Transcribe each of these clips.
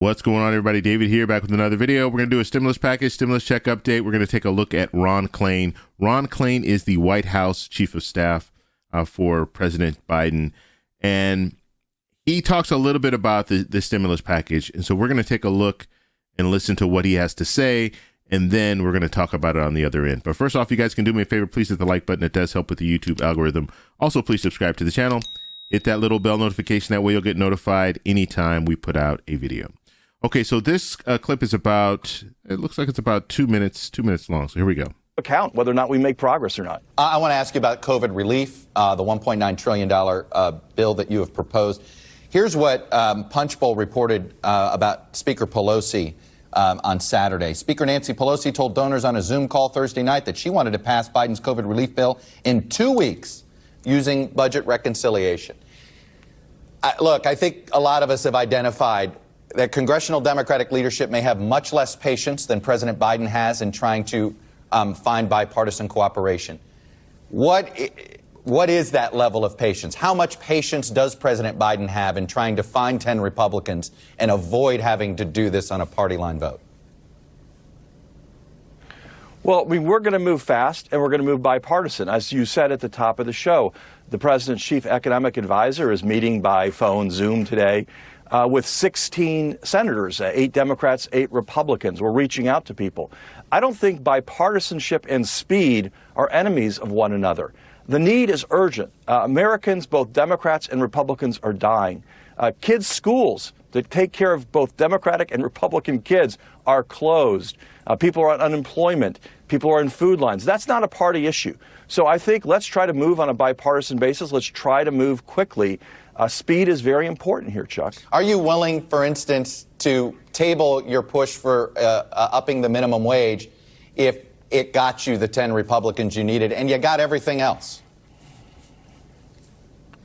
What's going on, everybody? David here, back with another video. We're going to do a stimulus package, stimulus check update. We're going to take a look at Ron Klain. Ron Klain is the White House Chief of Staff for President Biden. And he talks a little bit about the stimulus package. And so we're going to take a look and listen to what he has to say. And then we're going to talk about it on the other end. But first off, you guys can do me a favor. Please hit the like button. It does help with the YouTube algorithm. Also, please subscribe to the channel. Hit that little bell notification. That way you'll get notified anytime we put out a video. Okay, so this clip is about, it looks like it's about 2 minutes long. So here we go. Account whether or not we make progress or not. I want to ask you about COVID relief, the $1.9 trillion bill that you have proposed. Here's what Punchbowl reported about Speaker Pelosi on Saturday. Speaker Nancy Pelosi told donors on a Zoom call Thursday night that she wanted to pass Biden's COVID relief bill in 2 weeks using budget reconciliation. Look, I think a lot of us have identified that congressional Democratic leadership may have much less patience than President Biden has in trying to find bipartisan cooperation. What is that level of patience? How much patience does President Biden have in trying to find 10 Republicans and avoid having to do this on a party line vote? Well, we're going to move fast and we're going to move bipartisan. As you said at the top of the show, the president's chief economic advisor is meeting by phone, Zoom today, with 16 senators, 8 Democrats, 8 Republicans. We're reaching out to people. I don't think bipartisanship and speed are enemies of one another. The need is urgent. Americans, both Democrats and Republicans, are dying. Kids' schools that take care of both Democratic and Republican kids are closed. People are on unemployment. People are in food lines. That's not a party issue. So I think let's try to move on a bipartisan basis. Let's try to move quickly. Speed is very important here, Chuck. Are you willing, for instance, to table your push for upping the minimum wage if it got you the 10 Republicans you needed and you got everything else?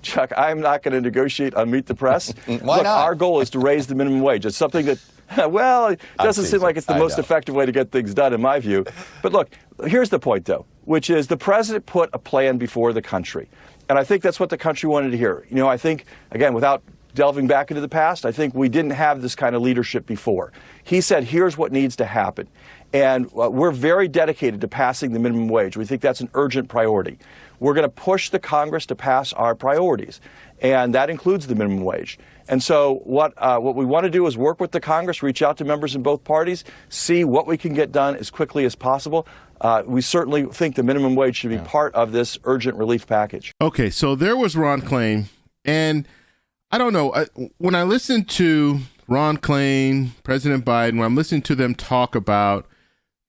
Chuck, I'm not going to negotiate on Meet the Press. Why Look, not? Our goal is to raise the minimum wage. It's something that, well, it doesn't seem like it's the most effective way to get things done, in my view. But look, here's the point, though, which is the president put a plan before the country. And I think that's what the country wanted to hear. You know, I think, again, without delving back into the past, I think we didn't have this kind of leadership before. He said, here's what needs to happen. And we're very dedicated to passing the minimum wage. We think that's an urgent priority. We're going to push the Congress to pass our priorities, and that includes the minimum wage. And so what we want to do is work with the Congress, reach out to members in both parties, see what we can get done as quickly as possible. We certainly think the minimum wage should be part of this urgent relief package. Okay, so there was Ron Klain, and I don't know, when I listen to Ron Klain, President Biden, when I'm listening to them talk about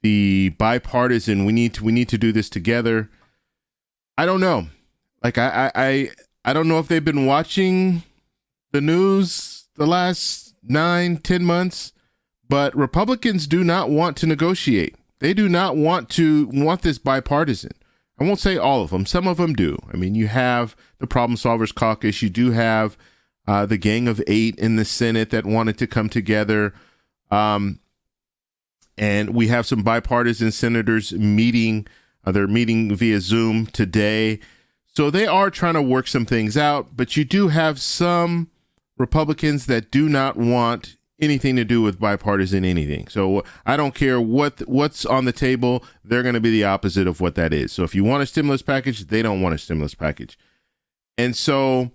the bipartisan, we need to do this together, I don't know. Like, I don't know if they've been watching the news the last 9-10 months, but Republicans do not want to negotiate. They do not want this bipartisan. I won't say all of them. Some of them do. I mean, you have the Problem Solvers Caucus. You do have the Gang of 8 in the Senate that wanted to come together. And we have some bipartisan senators meeting. They're meeting via Zoom today. So they are trying to work some things out. But you do have some Republicans that do not want anything to do with bipartisan anything. So I don't care what's on the table. They're going to be the opposite of what that is. So if you want a stimulus package, they don't want a stimulus package. And so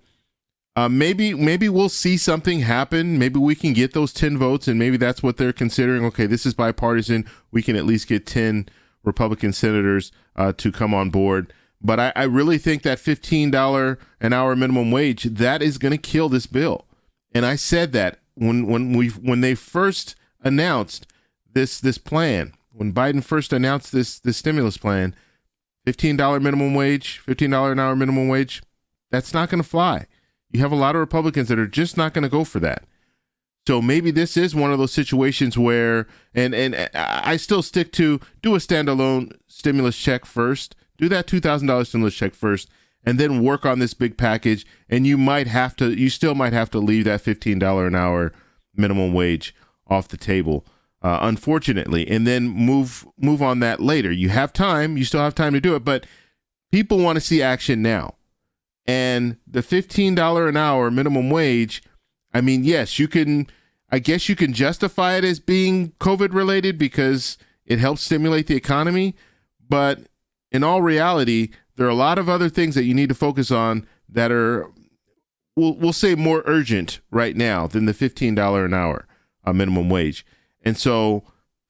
maybe we'll see something happen. Maybe we can get those 10 votes, and maybe that's what they're considering. Okay, this is bipartisan. We can at least get 10 Republican senators to come on board. But I really think that $15 an hour minimum wage, that is going to kill this bill. And I said that when they first announced this plan, when Biden first announced this stimulus plan, $15 minimum wage, $15 an hour minimum wage, that's not going to fly. You have a lot of Republicans that are just not going to go for that. So maybe this is one of those situations where, and I still stick to do a standalone stimulus check first, do that $2,000 stimulus check first, and then work on this big package. And you still might have to leave that $15 an hour minimum wage off the table, unfortunately, and then move on that later. You have time, you still have time to do it, but people want to see action now. And the $15 an hour minimum wage, I mean, yes, you can, I guess you can justify it as being COVID related because it helps stimulate the economy. But in all reality, there are a lot of other things that you need to focus on that are, we'll say, more urgent right now than the $15 an hour minimum wage. And so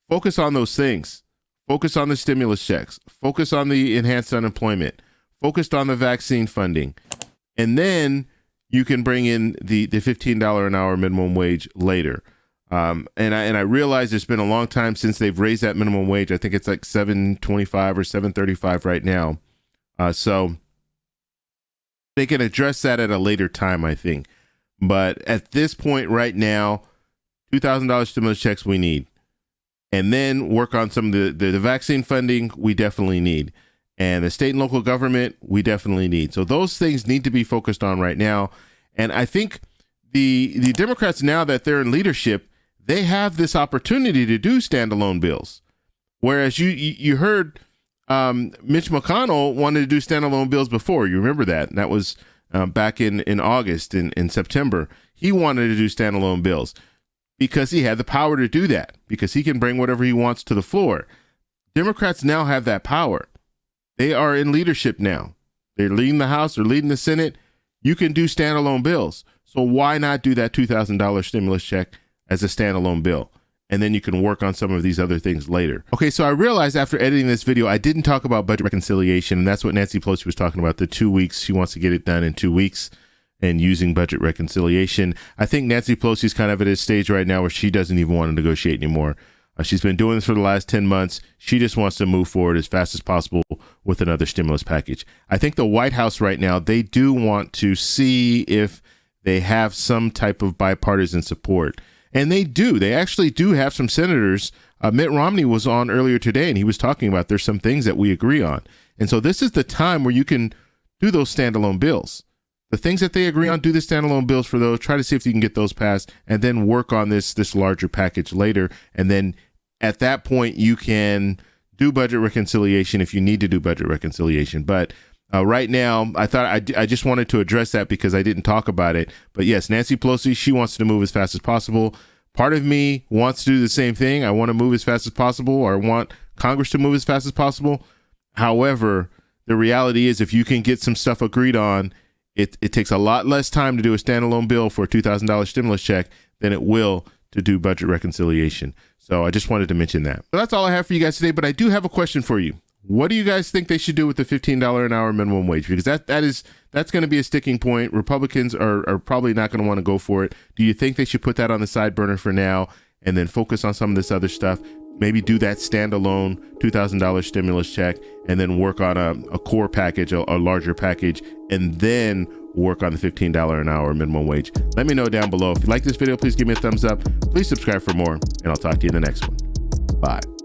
focus on those things. Focus on the stimulus checks. Focus on the enhanced unemployment. Focus on the vaccine funding. And then you can bring in the $15 an hour minimum wage later. And I realize it's been a long time since they've raised that minimum wage. I think it's like $7.25 or $7.35 right now. So they can address that at a later time, I think. But at this point right now, $2,000 stimulus checks we need. And then work on some of the vaccine funding we definitely need. And the state and local government we definitely need. So those things need to be focused on right now. And I think the Democrats, now that they're in leadership, they have this opportunity to do standalone bills. Whereas you heard Mitch McConnell wanted to do standalone bills before. You remember that? And that was back in August, in September. He wanted to do standalone bills because he had the power to do that, because he can bring whatever he wants to the floor. Democrats now have that power. They are in leadership now. They're leading the House, they're leading the Senate. You can do standalone bills. So why not do that $2,000 stimulus check as a standalone bill? And then you can work on some of these other things later. Okay, so I realized after editing this video, I didn't talk about budget reconciliation, and that's what Nancy Pelosi was talking about, the 2 weeks. She wants to get it done in 2 weeks and using budget reconciliation. I think Nancy Pelosi's kind of at a stage right now where she doesn't even want to negotiate anymore. She's been doing this for the last 10 months. She just wants to move forward as fast as possible with another stimulus package. I think the White House right now, they do want to see if they have some type of bipartisan support. And they do. They actually do have some senators. Mitt Romney was on earlier today, and he was talking about there's some things that we agree on. And so this is the time where you can do those standalone bills. The things that they agree on, do the standalone bills for those, try to see if you can get those passed, and then work on this larger package later. And then at that point, you can do budget reconciliation if you need to do budget reconciliation. But right now, I thought I just wanted to address that because I didn't talk about it. But yes, Nancy Pelosi, she wants to move as fast as possible. Part of me wants to do the same thing. I want to move as fast as possible, or I want Congress to move as fast as possible. However, the reality is if you can get some stuff agreed on, it takes a lot less time to do a standalone bill for a $2,000 stimulus check than it will to do budget reconciliation. So I just wanted to mention that. So that's all I have for you guys today, but I do have a question for you. What do you guys think they should do with the $15 an hour minimum wage? Because that's going to be a sticking point. Republicans are probably not going to want to go for it. Do you think they should put that on the side burner for now and then focus on some of this other stuff? Maybe do that standalone $2,000 stimulus check and then work on a core package, a larger package, and then work on the $15 an hour minimum wage. Let me know down below. If you like this video, please give me a thumbs up. Please subscribe for more, and I'll talk to you in the next one. Bye.